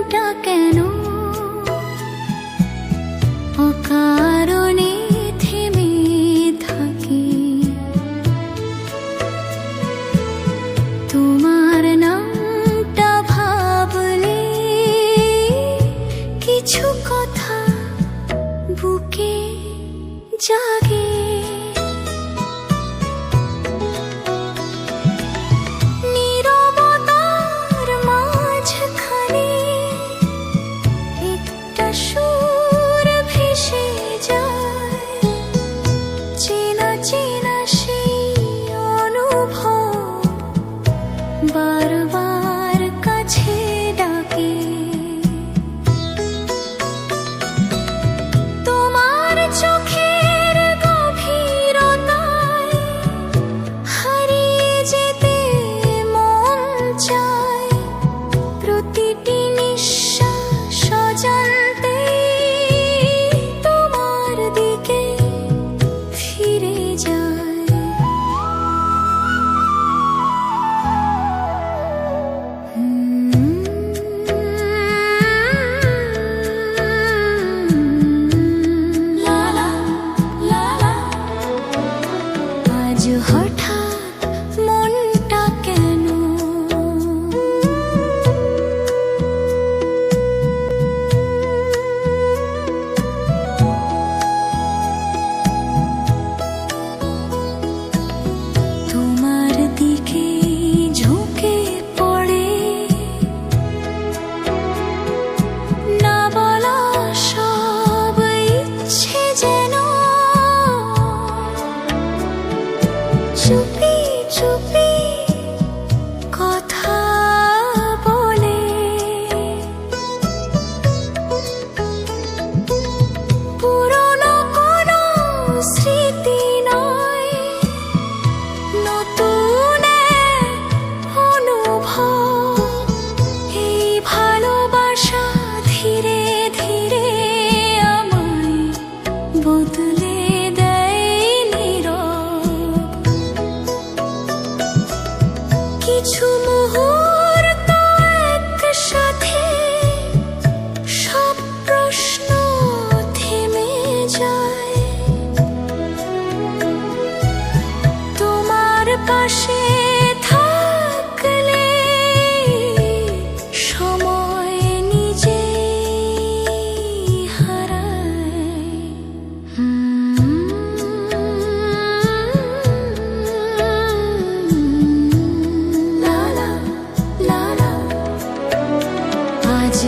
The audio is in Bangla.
মনটা কেন অকারণে থেমে থাকে? তোমার নামটা ভাবলে কিছু কথা বুকে জাগে। বারবার কাছে ডাকে তোমার চোখের গভীরতায় হারিয়ে যেতে মন চায়। প্রতিটি নিঃশ্বাস অজান্তে তোমার দিকে ফিরে যায়। হঠাৎ মনটা কেন তোমার দিকে ঝুঁকে পড়ে? না বলা সব ইচ্ছে যেন চুপি চুপি কথা বলে। পুরনো কোনো স্মৃতি নয়, নতুন অনুভব। এই ভালোবাসা ধীরে ধীরে আমায় বদলে কিছু মুহূর্ত একসাথে সব প্রশ্ন থেমে যায়। তোমার পাশে থাকলে সময় নিজেই হারায়। আজ